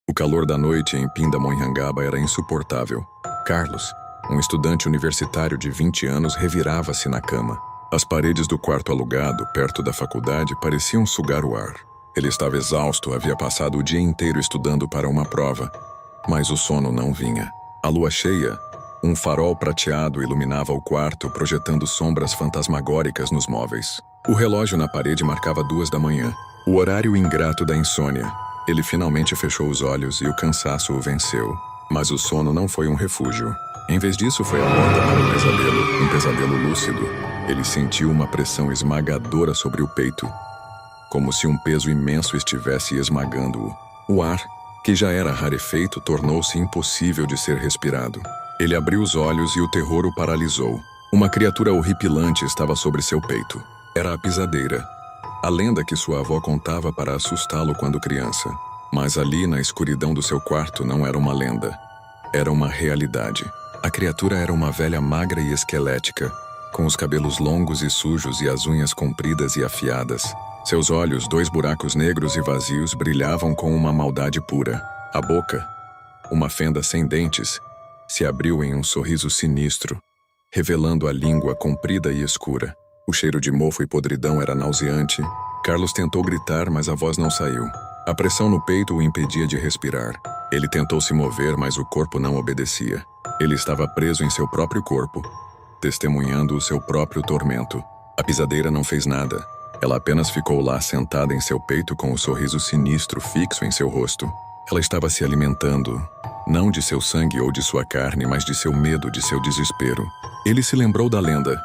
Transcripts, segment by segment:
O calor da noite em Pindamonhangaba era insuportável. Carlos, um estudante universitário de 20 anos, revirava-se na cama. As paredes do quarto alugado, perto da faculdade, pareciam sugar o ar. Ele estava exausto, havia passado o dia inteiro estudando para uma prova, mas o sono não vinha. A lua cheia, um farol prateado, iluminava o quarto, projetando sombras fantasmagóricas nos móveis. O relógio na parede marcava 2 da manhã, o horário ingrato da insônia. Ele finalmente fechou os olhos e o cansaço o venceu. Mas o sono não foi um refúgio. Em vez disso, foi a porta para um pesadelo lúcido. Ele sentiu uma pressão esmagadora sobre o peito, como se um peso imenso estivesse esmagando-o. O ar, que já era rarefeito, tornou-se impossível de ser respirado. Ele abriu os olhos e o terror o paralisou. Uma criatura horripilante estava sobre seu peito. Era a pisadeira, a lenda que sua avó contava para assustá-lo quando criança. Mas ali, na escuridão do seu quarto, não era uma lenda. Era uma realidade. A criatura era uma velha magra e esquelética, com os cabelos longos e sujos e as unhas compridas e afiadas. Seus olhos, 2 buracos negros e vazios, brilhavam com uma maldade pura. A boca, uma fenda sem dentes, se abriu em um sorriso sinistro, revelando a língua comprida e escura. O cheiro de mofo e podridão era nauseante. Carlos tentou gritar, mas a voz não saiu. A pressão no peito o impedia de respirar. Ele tentou se mover, mas o corpo não obedecia. Ele estava preso em seu próprio corpo, testemunhando o seu próprio tormento. A pisadeira não fez nada. Ela apenas ficou lá sentada em seu peito com o sorriso sinistro fixo em seu rosto. Ela estava se alimentando, não de seu sangue ou de sua carne, mas de seu medo, de seu desespero. Ele se lembrou da lenda.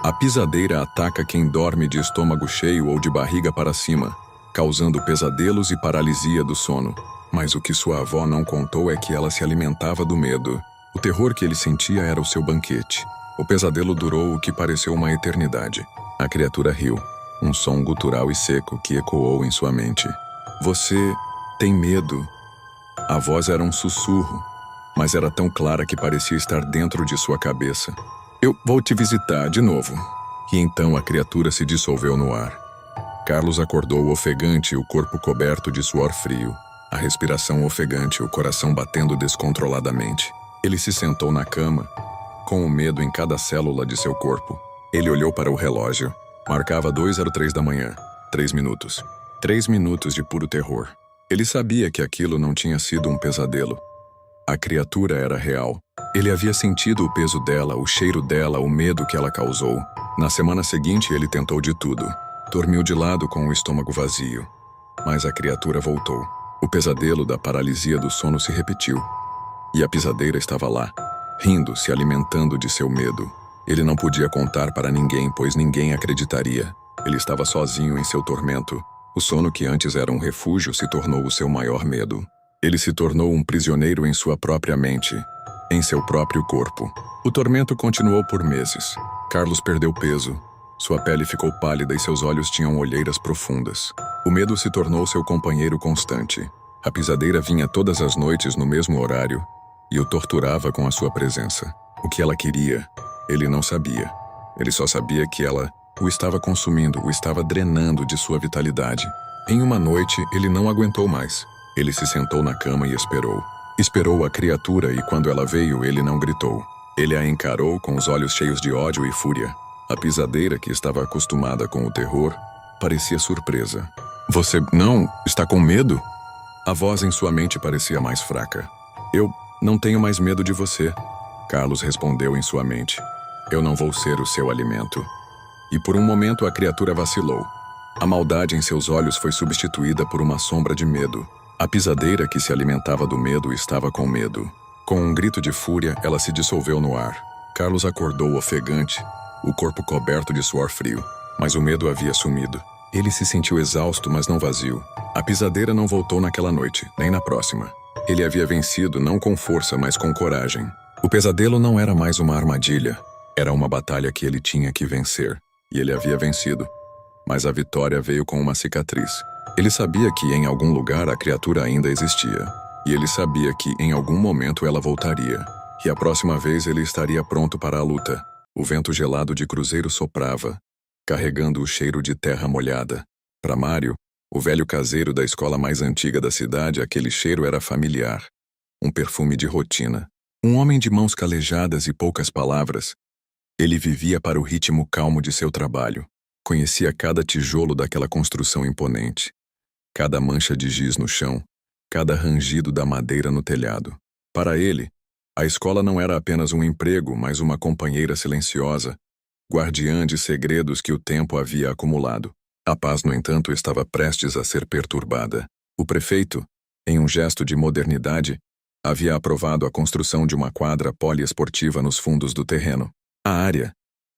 A pisadeira ataca quem dorme de estômago cheio ou de barriga para cima, causando pesadelos e paralisia do sono. Mas o que sua avó não contou é que ela se alimentava do medo. O terror que ele sentia era o seu banquete. O pesadelo durou o que pareceu uma eternidade. A criatura riu, um som gutural e seco que ecoou em sua mente. Você tem medo? A voz era um sussurro, mas era tão clara que parecia estar dentro de sua cabeça. Eu vou te visitar de novo. E então a criatura se dissolveu no ar. Carlos acordou ofegante, o corpo coberto de suor frio. A respiração ofegante, o coração batendo descontroladamente. Ele se sentou na cama, com o medo em cada célula de seu corpo. Ele olhou para o relógio. Marcava 2:03 da manhã. 3 minutos. 3 minutos de puro terror. Ele sabia que aquilo não tinha sido um pesadelo. A criatura era real. Ele havia sentido o peso dela, o cheiro dela, o medo que ela causou. Na semana seguinte, ele tentou de tudo. Dormiu de lado com o estômago vazio. Mas a criatura voltou. O pesadelo da paralisia do sono se repetiu. E a pisadeira estava lá, rindo, se alimentando de seu medo. Ele não podia contar para ninguém, pois ninguém acreditaria. Ele estava sozinho em seu tormento. O sono que antes era um refúgio se tornou o seu maior medo. Ele se tornou um prisioneiro em sua própria mente, em seu próprio corpo. O tormento continuou por meses. Carlos perdeu peso. Sua pele ficou pálida e seus olhos tinham olheiras profundas. O medo se tornou seu companheiro constante. A pisadeira vinha todas as noites no mesmo horário e o torturava com a sua presença. O que ela queria, ele não sabia. Ele só sabia que ela o estava consumindo, o estava drenando de sua vitalidade. Em uma noite, ele não aguentou mais. Ele se sentou na cama e esperou. Esperou a criatura e quando ela veio, ele não gritou. Ele a encarou com os olhos cheios de ódio e fúria. A pisadeira, que estava acostumada com o terror, parecia surpresa. Você não está com medo? A voz em sua mente parecia mais fraca. Eu não tenho mais medo de você, Carlos respondeu em sua mente. Eu não vou ser o seu alimento. E por um momento a criatura vacilou. A maldade em seus olhos foi substituída por uma sombra de medo. A pisadeira que se alimentava do medo estava com medo. Com um grito de fúria, ela se dissolveu no ar. Carlos acordou ofegante, o corpo coberto de suor frio. Mas o medo havia sumido. Ele se sentiu exausto, mas não vazio. A pisadeira não voltou naquela noite, nem na próxima. Ele havia vencido não com força, mas com coragem. O pesadelo não era mais uma armadilha. Era uma batalha que ele tinha que vencer. E ele havia vencido. Mas a vitória veio com uma cicatriz. Ele sabia que em algum lugar a criatura ainda existia. E ele sabia que em algum momento ela voltaria. E a próxima vez ele estaria pronto para a luta. O vento gelado de cruzeiro soprava, carregando o cheiro de terra molhada. Para Mário, O velho caseiro da escola mais antiga da cidade, aquele cheiro era familiar. Um perfume de rotina. Um homem de mãos calejadas e poucas palavras. Ele vivia para o ritmo calmo de seu trabalho. Conhecia cada tijolo daquela construção imponente. Cada mancha de giz no chão. Cada rangido da madeira no telhado. Para ele, a escola não era apenas um emprego, mas uma companheira silenciosa, guardiã de segredos que o tempo havia acumulado. A paz, no entanto, estava prestes a ser perturbada. O prefeito, em um gesto de modernidade, havia aprovado a construção de uma quadra poliesportiva nos fundos do terreno. A área,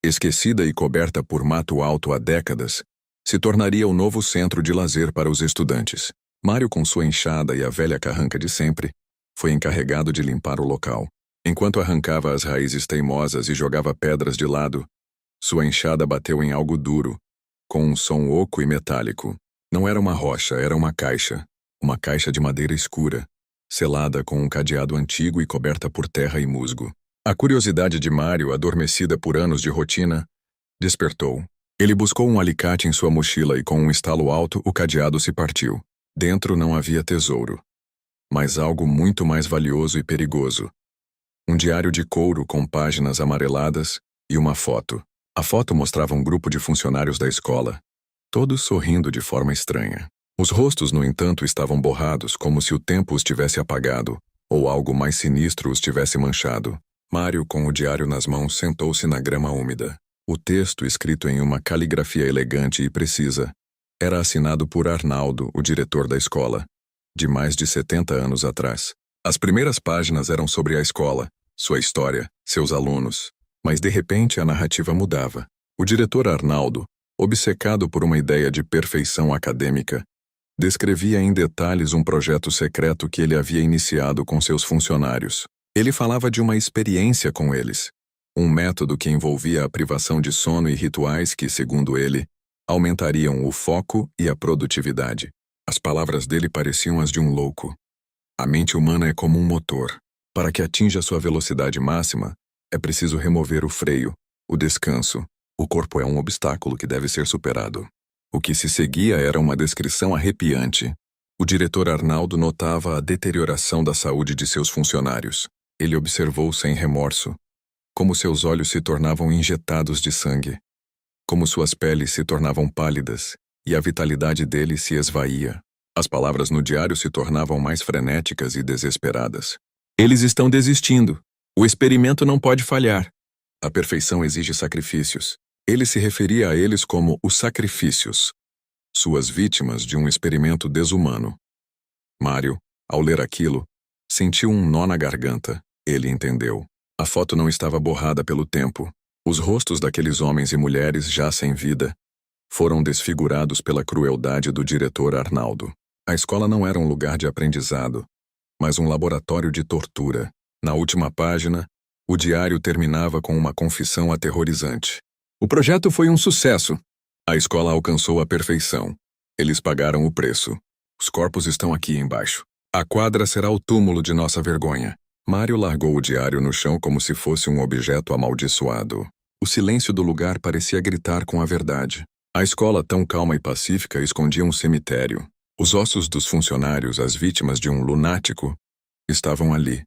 esquecida e coberta por mato alto há décadas, se tornaria o novo centro de lazer para os estudantes. Mário, com sua enxada e a velha carranca de sempre, foi encarregado de limpar o local. Enquanto arrancava as raízes teimosas e jogava pedras de lado, sua enxada bateu em algo duro, com um som oco e metálico. Não era uma rocha, era uma caixa de madeira escura, selada com um cadeado antigo e coberta por terra e musgo. A curiosidade de Mário, adormecida por anos de rotina, despertou. Ele buscou um alicate em sua mochila e, com um estalo alto, o cadeado se partiu. Dentro não havia tesouro, mas algo muito mais valioso e perigoso. Um diário de couro com páginas amareladas e uma foto. A foto mostrava um grupo de funcionários da escola, todos sorrindo de forma estranha. Os rostos, no entanto, estavam borrados, como se o tempo os tivesse apagado, ou algo mais sinistro os tivesse manchado. Mário, com o diário nas mãos, sentou-se na grama úmida. O texto, escrito em uma caligrafia elegante e precisa, era assinado por Arnaldo, o diretor da escola, de mais de 70 anos atrás. As primeiras páginas eram sobre a escola, sua história, seus alunos. Mas de repente a narrativa mudava. O diretor Arnaldo, obcecado por uma ideia de perfeição acadêmica, descrevia em detalhes um projeto secreto que ele havia iniciado com seus funcionários. Ele falava de uma experiência com eles, um método que envolvia a privação de sono e rituais que, segundo ele, aumentariam o foco e a produtividade. As palavras dele pareciam as de um louco. A mente humana é como um motor. Para que atinja sua velocidade máxima, é preciso remover o freio, o descanso. O corpo é um obstáculo que deve ser superado. O que se seguia era uma descrição arrepiante. O diretor Arnaldo notava a deterioração da saúde de seus funcionários. Ele observou sem remorso como seus olhos se tornavam injetados de sangue, como suas peles se tornavam pálidas e a vitalidade dele se esvaía. As palavras no diário se tornavam mais frenéticas e desesperadas. Eles estão desistindo. O experimento não pode falhar. A perfeição exige sacrifícios. Ele se referia a eles como os sacrifícios, suas vítimas de um experimento desumano. Mário, ao ler aquilo, sentiu um nó na garganta. Ele entendeu. A foto não estava borrada pelo tempo. Os rostos daqueles homens e mulheres já sem vida foram desfigurados pela crueldade do diretor Arnaldo. A escola não era um lugar de aprendizado, mas um laboratório de tortura. Na última página, o diário terminava com uma confissão aterrorizante. O projeto foi um sucesso. A escola alcançou a perfeição. Eles pagaram o preço. Os corpos estão aqui embaixo. A quadra será o túmulo de nossa vergonha. Mário largou o diário no chão como se fosse um objeto amaldiçoado. O silêncio do lugar parecia gritar com a verdade. A escola, tão calma e pacífica, escondia um cemitério. Os ossos dos funcionários, as vítimas de um lunático, estavam ali,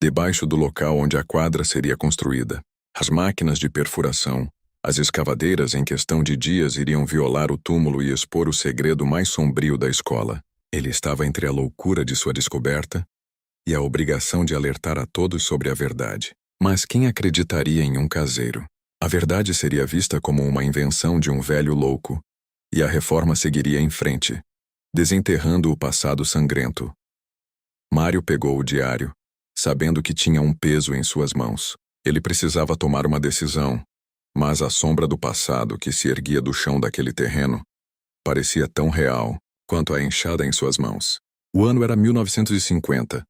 debaixo do local onde a quadra seria construída. As máquinas de perfuração, as escavadeiras em questão de dias iriam violar o túmulo e expor o segredo mais sombrio da escola. Ele estava entre a loucura de sua descoberta e a obrigação de alertar a todos sobre a verdade. Mas quem acreditaria em um caseiro? A verdade seria vista como uma invenção de um velho louco, e a reforma seguiria em frente, desenterrando o passado sangrento. Mário pegou o diário, sabendo que tinha um peso em suas mãos. Ele precisava tomar uma decisão, mas a sombra do passado que se erguia do chão daquele terreno parecia tão real quanto a enxada em suas mãos. O ano era 1950.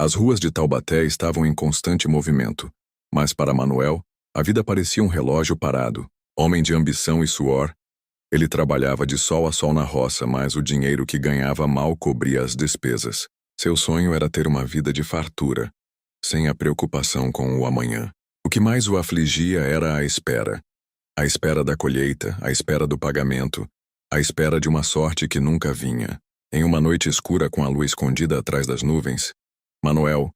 As ruas de Taubaté estavam em constante movimento, mas para Manuel, a vida parecia um relógio parado. Homem de ambição e suor, ele trabalhava de sol a sol na roça, mas o dinheiro que ganhava mal cobria as despesas. Seu sonho era ter uma vida de fartura, sem a preocupação com o amanhã. O que mais o afligia era a espera. A espera da colheita, a espera do pagamento, à espera de uma sorte que nunca vinha. Em uma noite escura com a lua escondida atrás das nuvens, Manuel,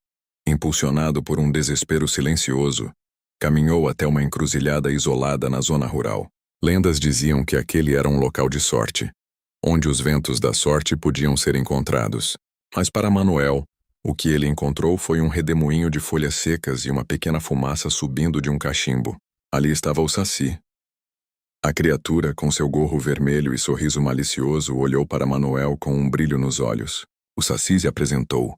impulsionado por um desespero silencioso, caminhou até uma encruzilhada isolada na zona rural. Lendas diziam que aquele era um local de sorte, onde os ventos da sorte podiam ser encontrados. Mas para Manuel, o que ele encontrou foi um redemoinho de folhas secas e uma pequena fumaça subindo de um cachimbo. Ali estava o Saci. A criatura, com seu gorro vermelho e sorriso malicioso, olhou para Manuel com um brilho nos olhos. O Saci se apresentou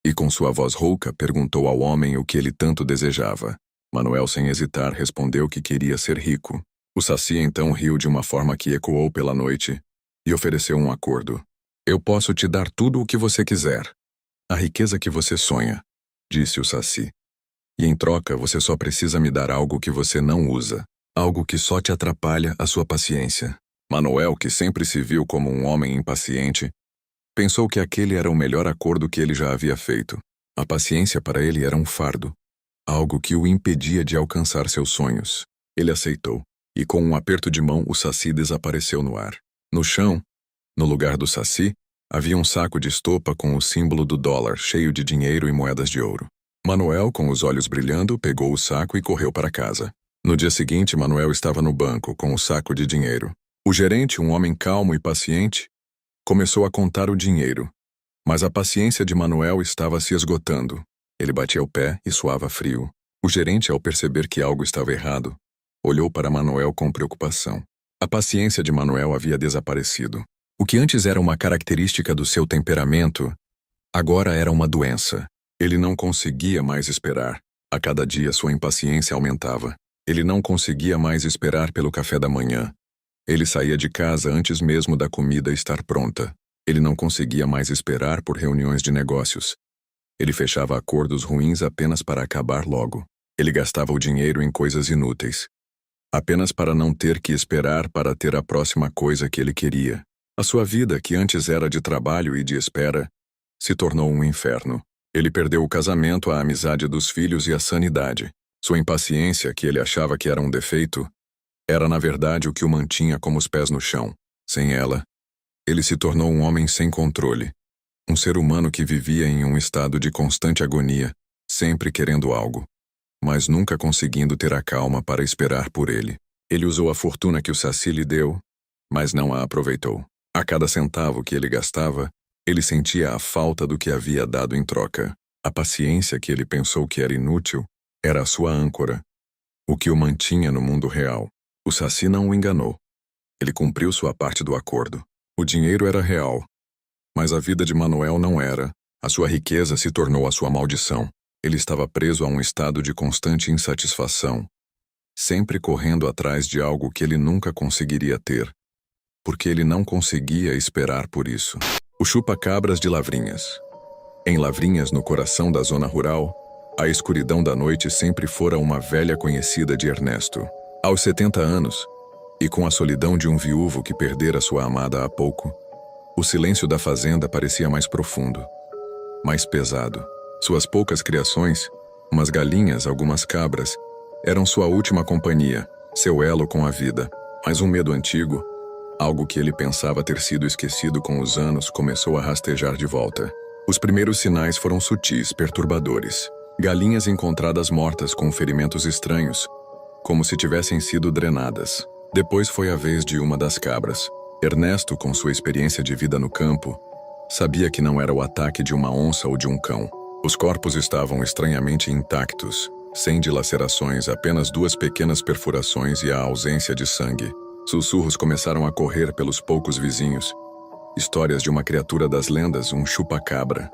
e, com sua voz rouca, perguntou ao homem o que ele tanto desejava. Manuel, sem hesitar, respondeu que queria ser rico. O Saci então riu de uma forma que ecoou pela noite e ofereceu um acordo. Eu posso te dar tudo o que você quiser. A riqueza que você sonha, disse o Saci. E em troca você só precisa me dar algo que você não usa. Algo que só te atrapalha a sua paciência. Manuel, que sempre se viu como um homem impaciente, pensou que aquele era o melhor acordo que ele já havia feito. A paciência para ele era um fardo, algo que o impedia de alcançar seus sonhos. Ele aceitou, e com um aperto de mão o Saci desapareceu no ar. No chão, no lugar do Saci, havia um saco de estopa com o símbolo do dólar, cheio de dinheiro e moedas de ouro. Manuel, com os olhos brilhando, pegou o saco e correu para casa. No dia seguinte, Manuel estava no banco, com o saco de dinheiro. O gerente, um homem calmo e paciente, começou a contar o dinheiro. Mas a paciência de Manuel estava se esgotando. Ele batia o pé e suava frio. O gerente, ao perceber que algo estava errado, olhou para Manuel com preocupação. A paciência de Manuel havia desaparecido. O que antes era uma característica do seu temperamento, agora era uma doença. Ele não conseguia mais esperar. A cada dia sua impaciência aumentava. Ele não conseguia mais esperar pelo café da manhã. Ele saía de casa antes mesmo da comida estar pronta. Ele não conseguia mais esperar por reuniões de negócios. Ele fechava acordos ruins apenas para acabar logo. Ele gastava o dinheiro em coisas inúteis, apenas para não ter que esperar para ter a próxima coisa que ele queria. A sua vida, que antes era de trabalho e de espera, se tornou um inferno. Ele perdeu o casamento, a amizade dos filhos e a sanidade. Sua impaciência, que ele achava que era um defeito, era na verdade o que o mantinha como os pés no chão. Sem ela, ele se tornou um homem sem controle. Um ser humano que vivia em um estado de constante agonia, sempre querendo algo, mas nunca conseguindo ter a calma para esperar por ele. Ele usou a fortuna que o Saci lhe deu, mas não a aproveitou. A cada centavo que ele gastava, ele sentia a falta do que havia dado em troca. A paciência que ele pensou que era inútil era a sua âncora, o que o mantinha no mundo real. O Saci não o enganou. Ele cumpriu sua parte do acordo. O dinheiro era real, mas a vida de Manuel não era. A sua riqueza se tornou a sua maldição. Ele estava preso a um estado de constante insatisfação, sempre correndo atrás de algo que ele nunca conseguiria ter, porque ele não conseguia esperar por isso. O chupa-cabras de Lavrinhas. Em Lavrinhas, no coração da zona rural, a escuridão da noite sempre fora uma velha conhecida de Ernesto. Aos 70 anos, e com a solidão de um viúvo que perdera sua amada há pouco, o silêncio da fazenda parecia mais profundo, mais pesado. Suas poucas criações, umas galinhas, algumas cabras, eram sua última companhia, seu elo com a vida. Mas um medo antigo, algo que ele pensava ter sido esquecido com os anos, começou a rastejar de volta. Os primeiros sinais foram sutis, perturbadores. Galinhas encontradas mortas com ferimentos estranhos, como se tivessem sido drenadas. Depois foi a vez de uma das cabras. Ernesto, com sua experiência de vida no campo, sabia que não era o ataque de uma onça ou de um cão. Os corpos estavam estranhamente intactos, sem dilacerações, apenas 2 pequenas perfurações e a ausência de sangue. Sussurros começaram a correr pelos poucos vizinhos. Histórias de uma criatura das lendas, um chupa-cabra.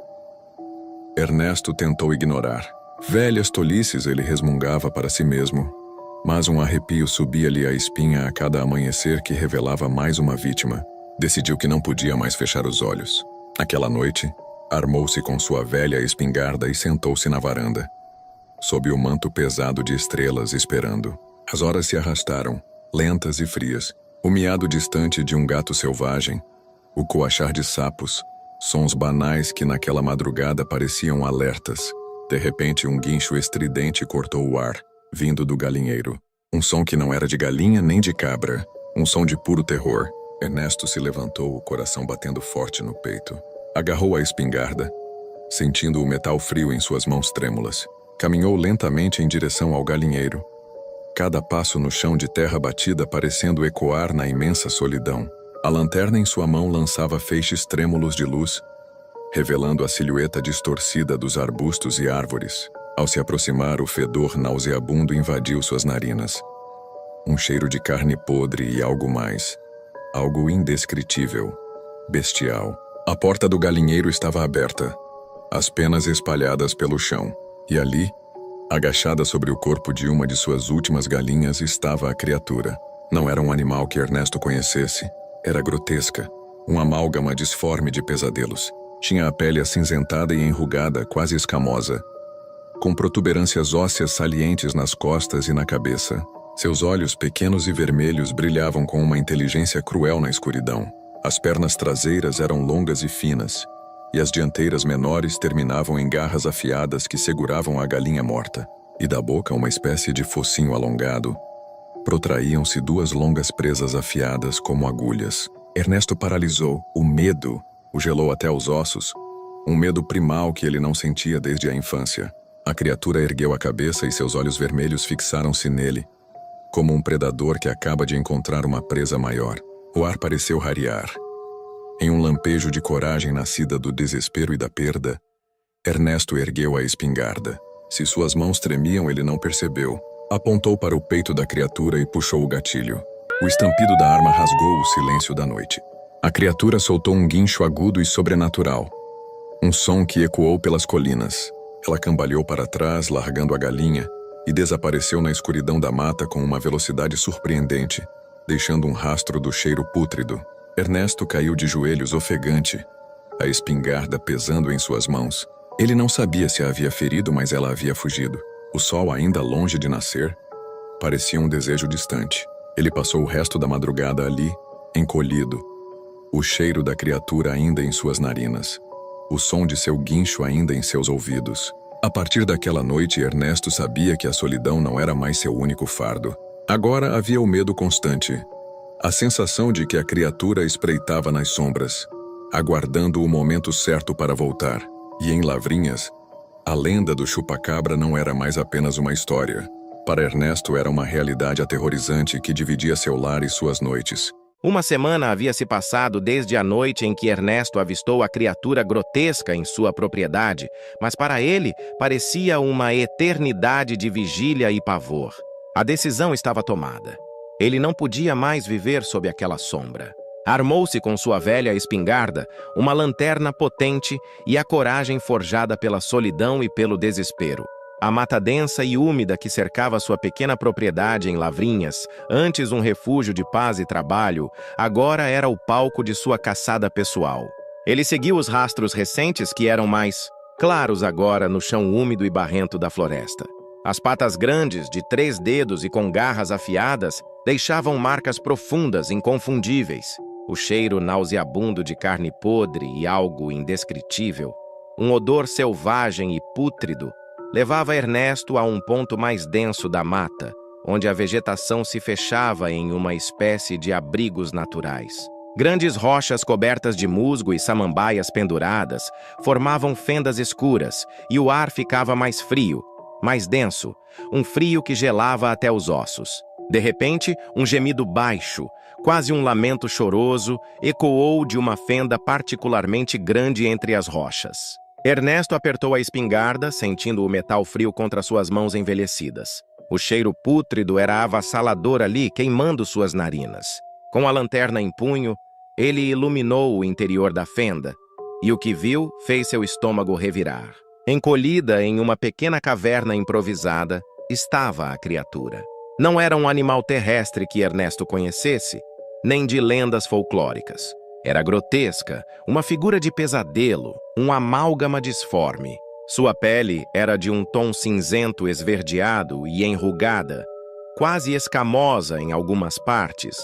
Ernesto tentou ignorar. Velhas tolices, ele resmungava para si mesmo. Mas um arrepio subia-lhe a espinha a cada amanhecer que revelava mais uma vítima. Decidiu que não podia mais fechar os olhos. Aquela noite, armou-se com sua velha espingarda e sentou-se na varanda, sob o manto pesado de estrelas, esperando. As horas se arrastaram, lentas e frias. O miado distante de um gato selvagem, o coachar de sapos, sons banais que naquela madrugada pareciam alertas. De repente, um guincho estridente cortou o ar, vindo do galinheiro. Um som que não era de galinha nem de cabra, um som de puro terror. Ernesto se levantou, o coração batendo forte no peito. Agarrou a espingarda, sentindo o metal frio em suas mãos trêmulas. Caminhou lentamente em direção ao galinheiro. Cada passo no chão de terra batida parecendo ecoar na imensa solidão. A lanterna em sua mão lançava feixes trêmulos de luz, revelando a silhueta distorcida dos arbustos e árvores. Ao se aproximar, o fedor nauseabundo invadiu suas narinas. Um cheiro de carne podre e algo mais. Algo indescritível. Bestial. A porta do galinheiro estava aberta, as penas espalhadas pelo chão. E ali, agachada sobre o corpo de uma de suas últimas galinhas, estava a criatura. Não era um animal que Ernesto conhecesse. Era grotesca. Um amálgama disforme de pesadelos. Tinha a pele acinzentada e enrugada, quase escamosa, com protuberâncias ósseas salientes nas costas e na cabeça. Seus olhos pequenos e vermelhos brilhavam com uma inteligência cruel na escuridão. As pernas traseiras eram longas e finas, e as dianteiras menores terminavam em garras afiadas que seguravam a galinha morta. E da boca, uma espécie de focinho alongado, protraíam-se duas longas presas afiadas como agulhas. Ernesto paralisou. O medo o gelou até os ossos, um medo primal que ele não sentia desde a infância. A criatura ergueu a cabeça e seus olhos vermelhos fixaram-se nele, como um predador que acaba de encontrar uma presa maior. O ar pareceu rarear. Em um lampejo de coragem nascida do desespero e da perda, Ernesto ergueu a espingarda. Se suas mãos tremiam, ele não percebeu. Apontou para o peito da criatura e puxou o gatilho. O estampido da arma rasgou o silêncio da noite. A criatura soltou um guincho agudo e sobrenatural. Um som que ecoou pelas colinas. Ela cambaleou para trás, largando a galinha, e desapareceu na escuridão da mata com uma velocidade surpreendente, deixando um rastro do cheiro pútrido. Ernesto caiu de joelhos ofegante, a espingarda pesando em suas mãos. Ele não sabia se a havia ferido, mas ela havia fugido. O sol, ainda longe de nascer, parecia um desejo distante. Ele passou o resto da madrugada ali, encolhido, o cheiro da criatura ainda em suas narinas, o som de seu guincho ainda em seus ouvidos. A partir daquela noite, Ernesto sabia que a solidão não era mais seu único fardo. Agora havia o medo constante, a sensação de que a criatura espreitava nas sombras, aguardando o momento certo para voltar. E em Lavrinhas, a lenda do chupa-cabra não era mais apenas uma história. Para Ernesto era uma realidade aterrorizante que dividia seu lar e suas noites. Uma semana havia se passado desde a noite em que Ernesto avistou a criatura grotesca em sua propriedade, mas para ele parecia uma eternidade de vigília e pavor. A decisão estava tomada. Ele não podia mais viver sob aquela sombra. Armou-se com sua velha espingarda, uma lanterna potente e a coragem forjada pela solidão e pelo desespero. A mata densa e úmida que cercava sua pequena propriedade em Lavrinhas, antes um refúgio de paz e trabalho, agora era o palco de sua caçada pessoal. Ele seguiu os rastros recentes que eram mais claros agora no chão úmido e barrento da floresta. As patas grandes, de 3 dedos e com garras afiadas, deixavam marcas profundas, inconfundíveis. O cheiro nauseabundo de carne podre e algo indescritível, um odor selvagem e pútrido, levava Ernesto a um ponto mais denso da mata, onde a vegetação se fechava em uma espécie de abrigos naturais. Grandes rochas cobertas de musgo e samambaias penduradas formavam fendas escuras e o ar ficava mais frio, mais denso, um frio que gelava até os ossos. De repente, um gemido baixo, quase um lamento choroso, ecoou de uma fenda particularmente grande entre as rochas. Ernesto apertou a espingarda, sentindo o metal frio contra suas mãos envelhecidas. O cheiro pútrido era avassalador ali, queimando suas narinas. Com a lanterna em punho, ele iluminou o interior da fenda, e o que viu fez seu estômago revirar. Encolhida em uma pequena caverna improvisada, estava a criatura. Não era um animal terrestre que Ernesto conhecesse, nem de lendas folclóricas. Era grotesca, uma figura de pesadelo, um amálgama disforme. Sua pele era de um tom cinzento esverdeado e enrugada, quase escamosa em algumas partes,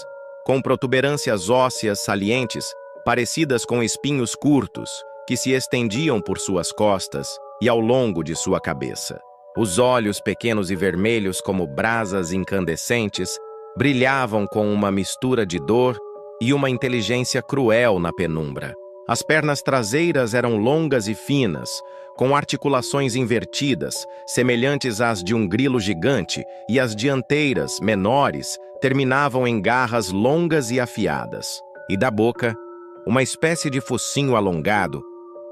com protuberâncias ósseas salientes, parecidas com espinhos curtos, que se estendiam por suas costas e ao longo de sua cabeça. Os olhos pequenos e vermelhos como brasas incandescentes brilhavam com uma mistura de dor e uma inteligência cruel na penumbra. As pernas traseiras eram longas e finas, com articulações invertidas, semelhantes às de um grilo gigante, e as dianteiras, menores, terminavam em garras longas e afiadas. E da boca, uma espécie de focinho alongado,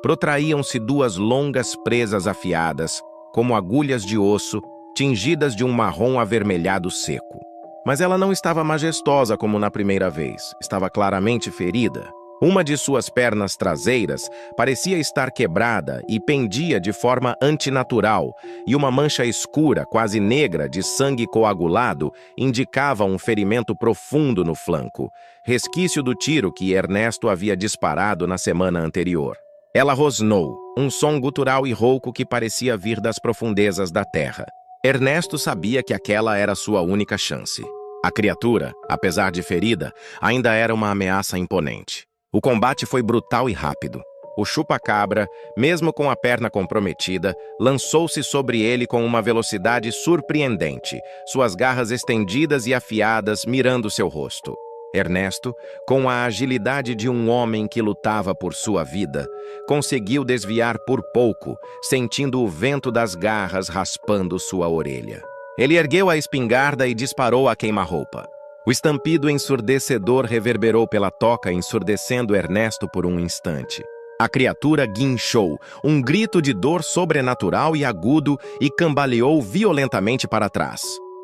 protraíam-se duas longas presas afiadas, como agulhas de osso, tingidas de um marrom avermelhado seco. Mas ela não estava majestosa como na primeira vez, estava claramente ferida. Uma de suas pernas traseiras parecia estar quebrada e pendia de forma antinatural, e uma mancha escura, quase negra, de sangue coagulado, indicava um ferimento profundo no flanco, resquício do tiro que Ernesto havia disparado na semana anterior. Ela rosnou, um som gutural e rouco que parecia vir das profundezas da terra. Ernesto sabia que aquela era sua única chance. A criatura, apesar de ferida, ainda era uma ameaça imponente. O combate foi brutal e rápido. O chupa-cabra, mesmo com a perna comprometida, lançou-se sobre ele com uma velocidade surpreendente, suas garras estendidas e afiadas mirando seu rosto. Ernesto, com a agilidade de um homem que lutava por sua vida, conseguiu desviar por pouco, sentindo o vento das garras raspando sua orelha. Ele ergueu a espingarda e disparou a queima-roupa. O estampido ensurdecedor reverberou pela toca, ensurdecendo Ernesto por um instante. A criatura guinchou, um grito de dor sobrenatural e agudo, e cambaleou violentamente para trás.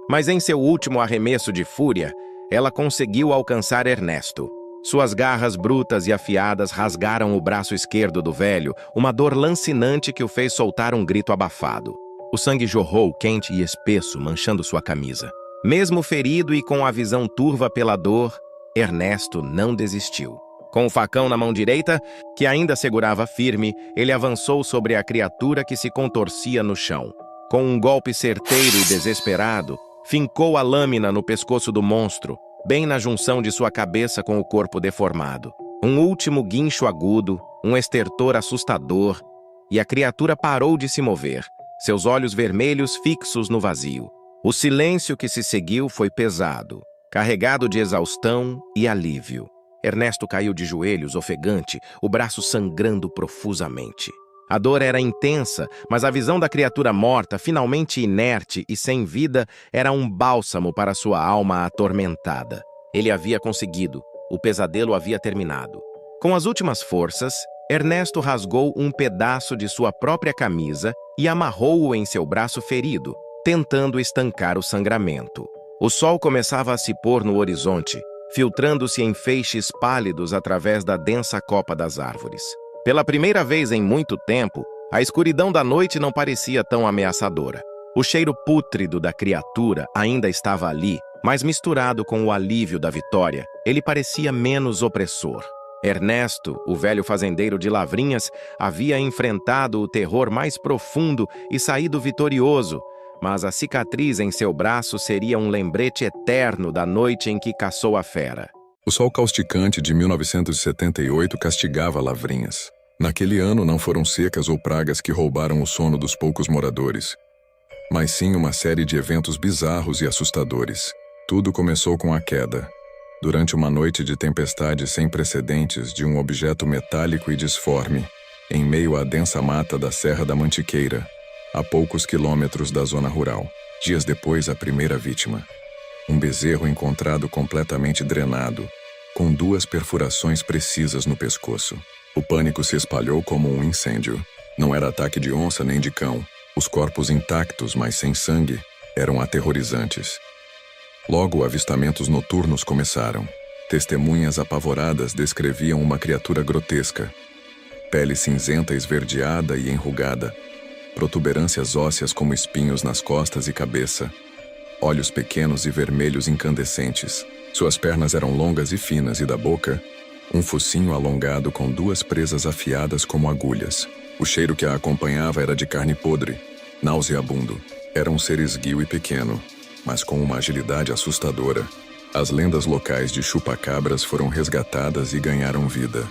Mas em seu último arremesso de fúria, ela conseguiu alcançar Ernesto. Suas garras brutas e afiadas rasgaram o braço esquerdo do velho, uma dor lancinante que o fez soltar um grito abafado. O sangue jorrou quente e espesso, manchando sua camisa. Mesmo ferido e com a visão turva pela dor, Ernesto não desistiu. Com o facão na mão direita, que ainda segurava firme, ele avançou sobre a criatura que se contorcia no chão. Com um golpe certeiro e desesperado, fincou a lâmina no pescoço do monstro, bem na junção de sua cabeça com o corpo deformado. Um último guincho agudo, um estertor assustador, e a criatura parou de se mover, seus olhos vermelhos fixos no vazio. O silêncio que se seguiu foi pesado, carregado de exaustão e alívio. Ernesto caiu de joelhos, ofegante, o braço sangrando profusamente. A dor era intensa, mas a visão da criatura morta, finalmente inerte e sem vida, era um bálsamo para sua alma atormentada. Ele havia conseguido, o pesadelo havia terminado. Com as últimas forças, Ernesto rasgou um pedaço de sua própria camisa e amarrou-o em seu braço ferido, tentando estancar o sangramento. O sol começava a se pôr no horizonte, filtrando-se em feixes pálidos através da densa copa das árvores. Pela primeira vez em muito tempo, a escuridão da noite não parecia tão ameaçadora. O cheiro pútrido da criatura ainda estava ali, mas misturado com o alívio da vitória, ele parecia menos opressor. Ernesto, o velho fazendeiro de Lavrinhas, havia enfrentado o terror mais profundo e saído vitorioso, mas a cicatriz em seu braço seria um lembrete eterno da noite em que caçou a fera. O sol causticante de 1978 castigava Lavrinhas. Naquele ano não foram secas ou pragas que roubaram o sono dos poucos moradores, mas sim uma série de eventos bizarros e assustadores. Tudo começou com a queda, durante uma noite de tempestade sem precedentes, de um objeto metálico e disforme, em meio à densa mata da Serra da Mantiqueira, a poucos quilômetros da zona rural. Dias depois, a primeira vítima. Um bezerro encontrado completamente drenado, com 2 perfurações precisas no pescoço. O pânico se espalhou como um incêndio. Não era ataque de onça nem de cão. Os corpos intactos, mas sem sangue, eram aterrorizantes. Logo, avistamentos noturnos começaram. Testemunhas apavoradas descreviam uma criatura grotesca. Pele cinzenta esverdeada e enrugada, protuberâncias ósseas como espinhos nas costas e cabeça, olhos pequenos e vermelhos incandescentes. Suas pernas eram longas e finas e da boca, um focinho alongado com 2 presas afiadas como agulhas. O cheiro que a acompanhava era de carne podre, nauseabundo. Era um ser esguio e pequeno, mas com uma agilidade assustadora. As lendas locais de chupa-cabras foram resgatadas e ganharam vida.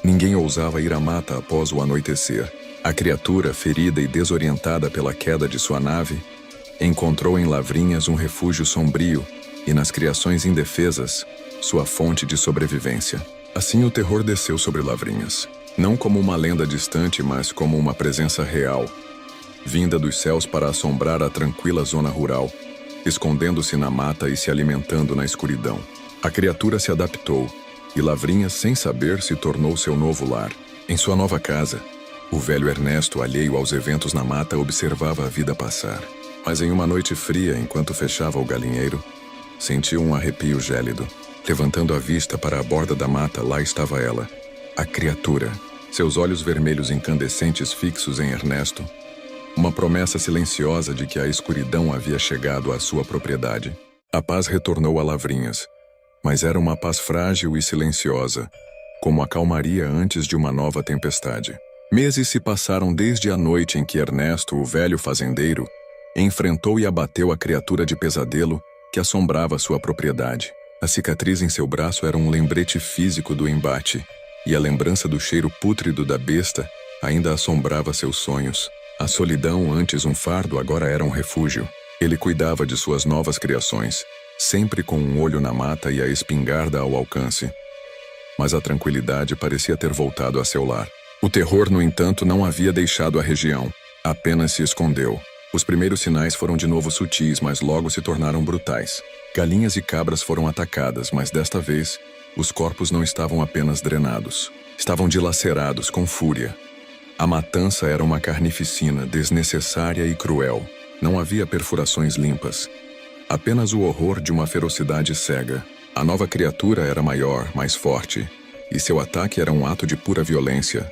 Ninguém ousava ir à mata após o anoitecer. A criatura, ferida e desorientada pela queda de sua nave, encontrou em Lavrinhas um refúgio sombrio e nas criações indefesas, sua fonte de sobrevivência. Assim o terror desceu sobre Lavrinhas, não como uma lenda distante, mas como uma presença real, vinda dos céus para assombrar a tranquila zona rural, escondendo-se na mata e se alimentando na escuridão. A criatura se adaptou, e Lavrinhas, sem saber, se tornou seu novo lar. Em sua nova casa, o velho Ernesto, alheio aos eventos na mata, observava a vida passar. Mas em uma noite fria, enquanto fechava o galinheiro, sentiu um arrepio gélido. Levantando a vista para a borda da mata, lá estava ela, a criatura, seus olhos vermelhos incandescentes fixos em Ernesto, uma promessa silenciosa de que a escuridão havia chegado à sua propriedade. A paz retornou a Lavrinhas, mas era uma paz frágil e silenciosa, como a calmaria antes de uma nova tempestade. Meses se passaram desde a noite em que Ernesto, o velho fazendeiro, enfrentou e abateu a criatura de pesadelo que assombrava sua propriedade. A cicatriz em seu braço era um lembrete físico do embate, e a lembrança do cheiro pútrido da besta ainda assombrava seus sonhos. A solidão, antes um fardo, agora era um refúgio. Ele cuidava de suas novas criações, sempre com um olho na mata e a espingarda ao alcance. Mas a tranquilidade parecia ter voltado a seu lar. O terror, no entanto, não havia deixado a região, apenas se escondeu. Os primeiros sinais foram de novo sutis, mas logo se tornaram brutais. Galinhas e cabras foram atacadas, mas desta vez, os corpos não estavam apenas drenados. Estavam dilacerados com fúria. A matança era uma carnificina desnecessária e cruel. Não havia perfurações limpas. Apenas o horror de uma ferocidade cega. A nova criatura era maior, mais forte, e seu ataque era um ato de pura violência,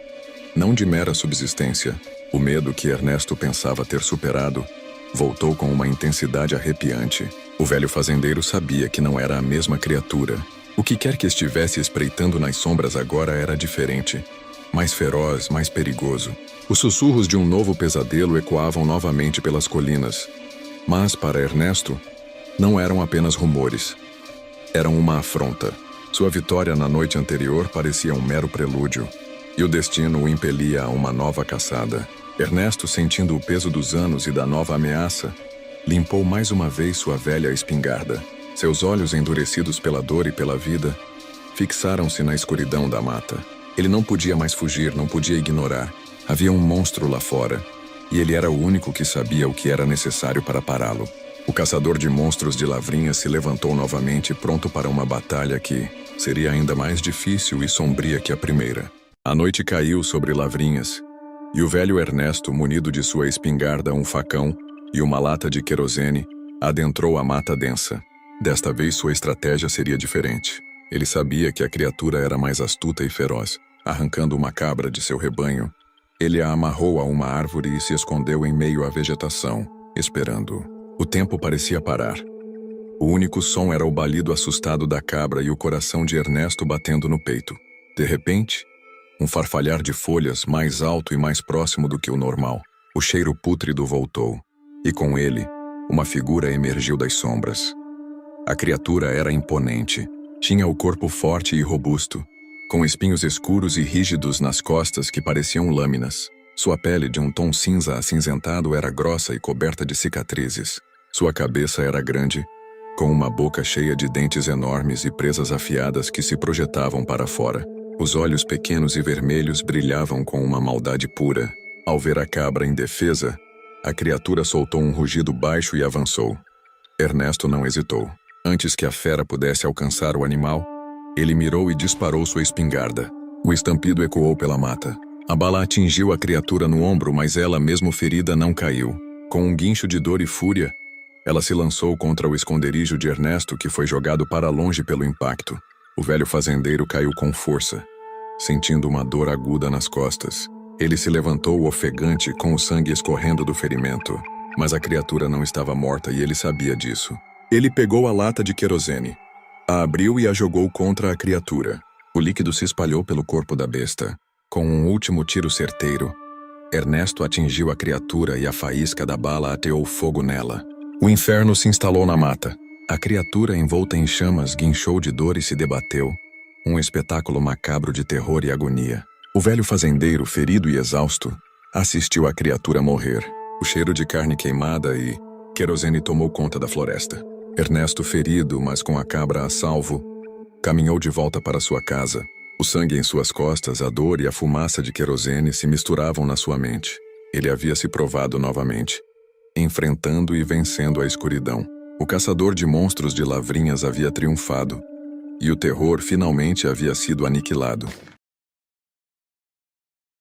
não de mera subsistência. O medo que Ernesto pensava ter superado voltou com uma intensidade arrepiante. O velho fazendeiro sabia que não era a mesma criatura. O que quer que estivesse espreitando nas sombras agora era diferente, mais feroz, mais perigoso. Os sussurros de um novo pesadelo ecoavam novamente pelas colinas. Mas, para Ernesto, não eram apenas rumores. Eram uma afronta. Sua vitória na noite anterior parecia um mero prelúdio, e o destino o impelia a uma nova caçada. Ernesto, sentindo o peso dos anos e da nova ameaça, limpou mais uma vez sua velha espingarda. Seus olhos, endurecidos pela dor e pela vida, fixaram-se na escuridão da mata. Ele não podia mais fugir, não podia ignorar. Havia um monstro lá fora, e ele era o único que sabia o que era necessário para pará-lo. O caçador de monstros de Lavrinhas se levantou novamente, pronto para uma batalha que seria ainda mais difícil e sombria que a primeira. A noite caiu sobre Lavrinhas, e o velho Ernesto, munido de sua espingarda, um facão e uma lata de querosene, adentrou a mata densa. Desta vez sua estratégia seria diferente. Ele sabia que a criatura era mais astuta e feroz. Arrancando uma cabra de seu rebanho, ele a amarrou a uma árvore e se escondeu em meio à vegetação, esperando. O tempo parecia parar. O único som era o balido assustado da cabra e o coração de Ernesto batendo no peito. De repente, um farfalhar de folhas mais alto e mais próximo do que o normal. O cheiro pútrido voltou, e com ele, uma figura emergiu das sombras. A criatura era imponente. Tinha o corpo forte e robusto, com espinhos escuros e rígidos nas costas que pareciam lâminas. Sua pele, de um tom cinza acinzentado, era grossa e coberta de cicatrizes. Sua cabeça era grande, com uma boca cheia de dentes enormes e presas afiadas que se projetavam para fora. Os olhos pequenos e vermelhos brilhavam com uma maldade pura. Ao ver a cabra indefesa, a criatura soltou um rugido baixo e avançou. Ernesto não hesitou. Antes que a fera pudesse alcançar o animal, ele mirou e disparou sua espingarda. O estampido ecoou pela mata. A bala atingiu a criatura no ombro, mas ela, mesmo ferida, não caiu. Com um guincho de dor e fúria, ela se lançou contra o esconderijo de Ernesto, que foi jogado para longe pelo impacto. O velho fazendeiro caiu com força, sentindo uma dor aguda nas costas. Ele se levantou ofegante, com o sangue escorrendo do ferimento. Mas a criatura não estava morta e ele sabia disso. Ele pegou a lata de querosene, a abriu e a jogou contra a criatura. O líquido se espalhou pelo corpo da besta. Com um último tiro certeiro, Ernesto atingiu a criatura e a faísca da bala ateou fogo nela. O inferno se instalou na mata. A criatura, envolta em chamas, guinchou de dor e se debateu. Um espetáculo macabro de terror e agonia. O velho fazendeiro, ferido e exausto, assistiu a criatura morrer. O cheiro de carne queimada e querosene tomou conta da floresta. Ernesto, ferido, mas com a cabra a salvo, caminhou de volta para sua casa. O sangue em suas costas, a dor e a fumaça de querosene se misturavam na sua mente. Ele havia se provado novamente, enfrentando e vencendo a escuridão. O caçador de monstros de Lavrinhas havia triunfado, e o terror finalmente havia sido aniquilado.